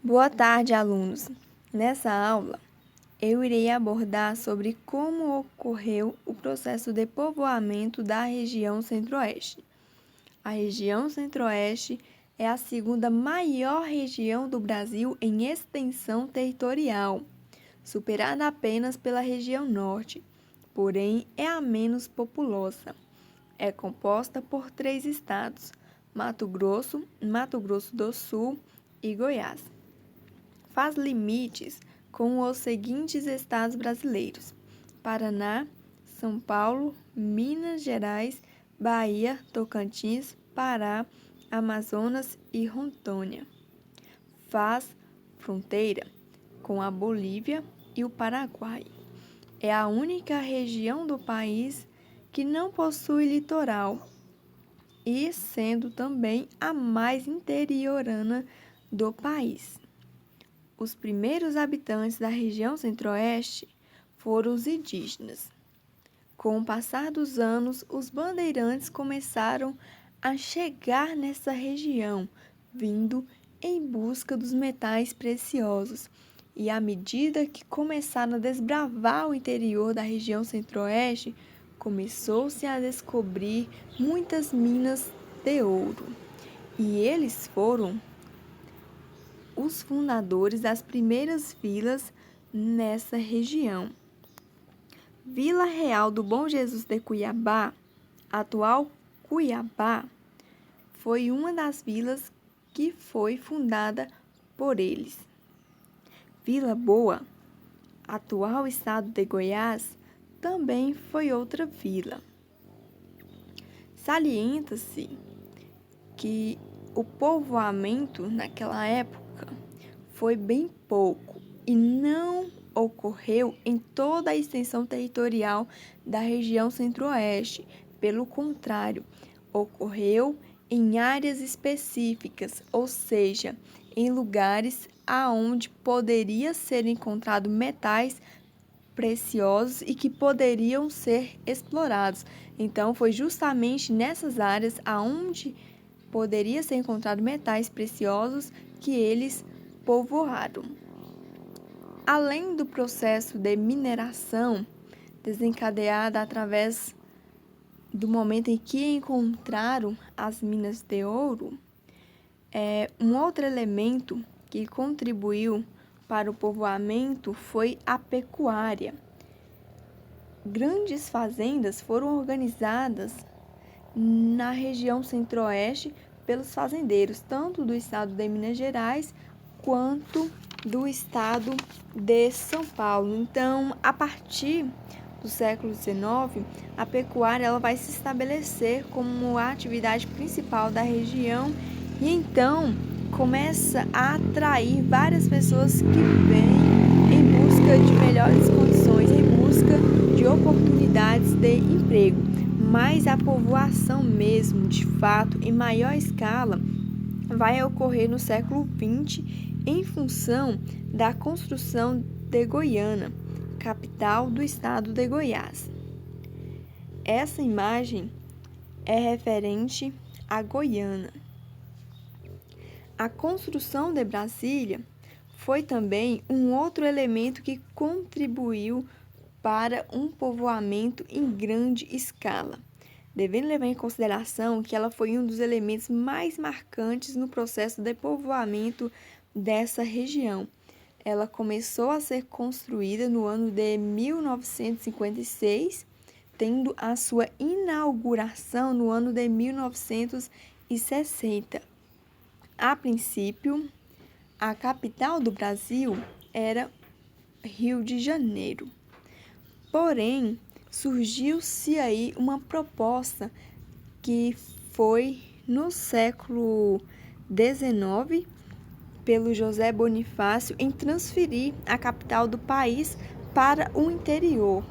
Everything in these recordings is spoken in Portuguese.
Boa tarde, alunos. Nessa aula, eu irei abordar sobre como ocorreu o processo de povoamento da região Centro-Oeste. A região Centro-Oeste é a segunda maior região do Brasil em extensão territorial, superada apenas pela região Norte, porém é a menos populosa. É composta por 3 estados: Mato Grosso, Mato Grosso do Sul e Goiás. Faz limites com os seguintes estados brasileiros: Paraná, São Paulo, Minas Gerais, Bahia, Tocantins, Pará, Amazonas e Rondônia. Faz fronteira com a Bolívia e o Paraguai. É a única região do país que não possui litoral e sendo também a mais interiorana do país. Os primeiros habitantes da região Centro-Oeste foram os indígenas. Com o passar dos anos, os bandeirantes começaram a chegar nessa região, vindo em busca dos metais preciosos. E à medida que começaram a desbravar o interior da região Centro-Oeste, começou-se a descobrir muitas minas de ouro. E eles foram os fundadores das primeiras vilas nessa região. Vila Real do Bom Jesus de Cuiabá, atual Cuiabá, foi uma das vilas que foi fundada por eles. Vila Boa, atual estado de Goiás, também foi outra vila. Salienta-se que o povoamento naquela época foi bem pouco e não ocorreu em toda a extensão territorial da região Centro-Oeste. Pelo contrário, ocorreu em áreas específicas, ou seja, em lugares aonde poderia ser encontrado metais preciosos e que poderiam ser explorados. Então, foi justamente nessas áreas aonde poderia ser encontrado metais preciosos que eles povoaram. Além do processo de mineração desencadeada através do momento em que encontraram as minas de ouro, um outro elemento que contribuiu para o povoamento foi a pecuária. Grandes fazendas foram organizadas na região Centro-Oeste pelos fazendeiros, tanto do estado de Minas Gerais quanto do estado de São Paulo. Então, a partir do século XIX, a pecuária ela vai se estabelecer como a atividade principal da região e então começa a atrair várias pessoas que vêm em busca de melhores condições, em busca de oportunidades de emprego. Mas a povoação mesmo, de fato, em maior escala, vai ocorrer no século XX em função da construção de Goiânia, capital do estado de Goiás. Essa imagem é referente a Goiânia. A construção de Brasília foi também um outro elemento que contribuiu para um povoamento em grande escala, devendo levar em consideração que ela foi um dos elementos mais marcantes no processo de povoamento dessa região. Ela começou a ser construída no ano de 1956, tendo a sua inauguração no ano de 1960. A princípio, a capital do Brasil era Rio de Janeiro. Porém, surgiu-se aí uma proposta que foi no século XIX pelo José Bonifácio em transferir a capital do país para o interior.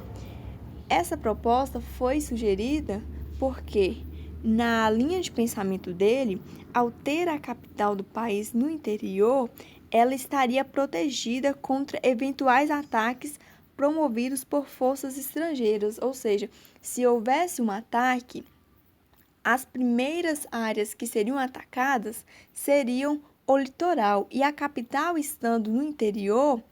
Essa proposta foi sugerida porque, na linha de pensamento dele, ao ter a capital do país no interior, ela estaria protegida contra eventuais ataques promovidos por forças estrangeiras, ou seja, se houvesse um ataque, as primeiras áreas que seriam atacadas seriam o litoral, e a capital estando no interior,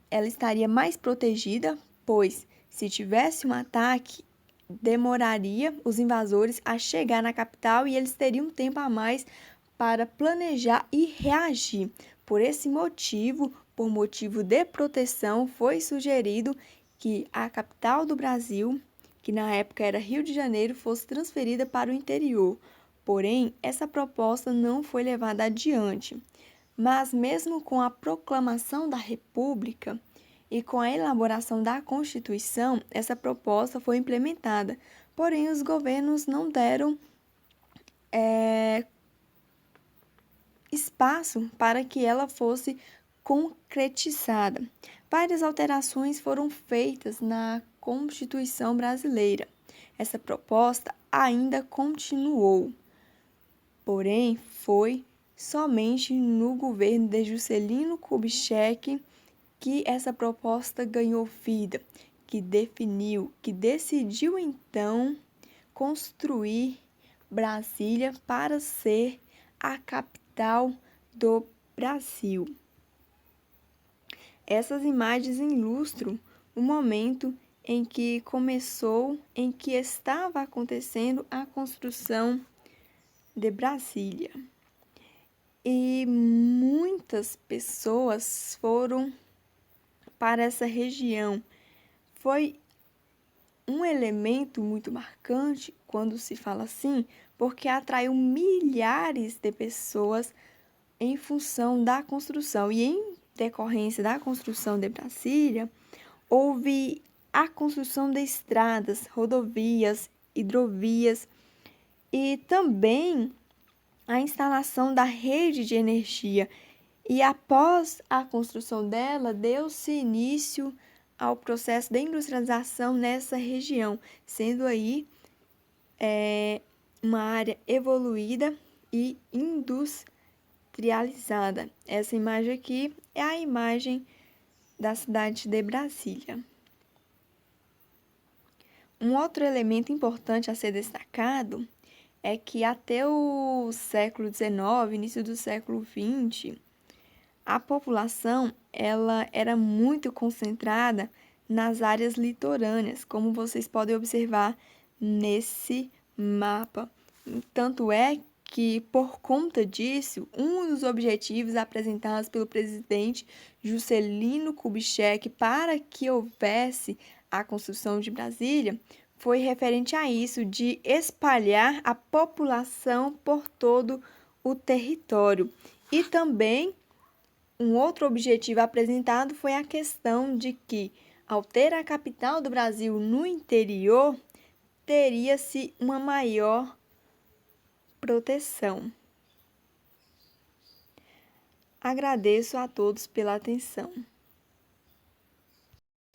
ela estaria mais protegida, pois se tivesse um ataque, demoraria os invasores a chegar na capital e eles teriam um tempo a mais para planejar e reagir. Por esse motivo, por motivo de proteção, foi sugerido que a capital do Brasil, que na época era Rio de Janeiro, fosse transferida para o interior. Porém, essa proposta não foi levada adiante. Mas mesmo com a proclamação da República e com a elaboração da Constituição, essa proposta foi implementada. Porém, os governos não deram espaço para que ela fosse concretizada. Várias alterações foram feitas na Constituição brasileira. Essa proposta ainda continuou, porém foi somente no governo de Juscelino Kubitschek que essa proposta ganhou vida, que definiu, que decidiu então construir Brasília para ser a capital do Brasil. Essas imagens ilustram o momento em que estava acontecendo a construção de Brasília. E muitas pessoas foram para essa região. Foi um elemento muito marcante quando se fala assim, porque atraiu milhares de pessoas em função da construção. E em decorrência da construção de Brasília, houve a construção de estradas, rodovias, hidrovias e também a instalação da rede de energia. E após a construção dela, deu-se início ao processo de industrialização nessa região, sendo aí uma área evoluída e industrializada. Essa imagem aqui é a imagem da cidade de Brasília. Um outro elemento importante a ser destacado é que até o século XIX, início do século XX, a população ela era muito concentrada nas áreas litorâneas, como vocês podem observar nesse mapa. Tanto é que, por conta disso, um dos objetivos apresentados pelo presidente Juscelino Kubitschek para que houvesse a construção de Brasília foi referente a isso, de espalhar a população por todo o território. E também um outro objetivo apresentado foi a questão de que, ao ter a capital do Brasil no interior, teria-se uma maior proteção. Agradeço a todos pela atenção.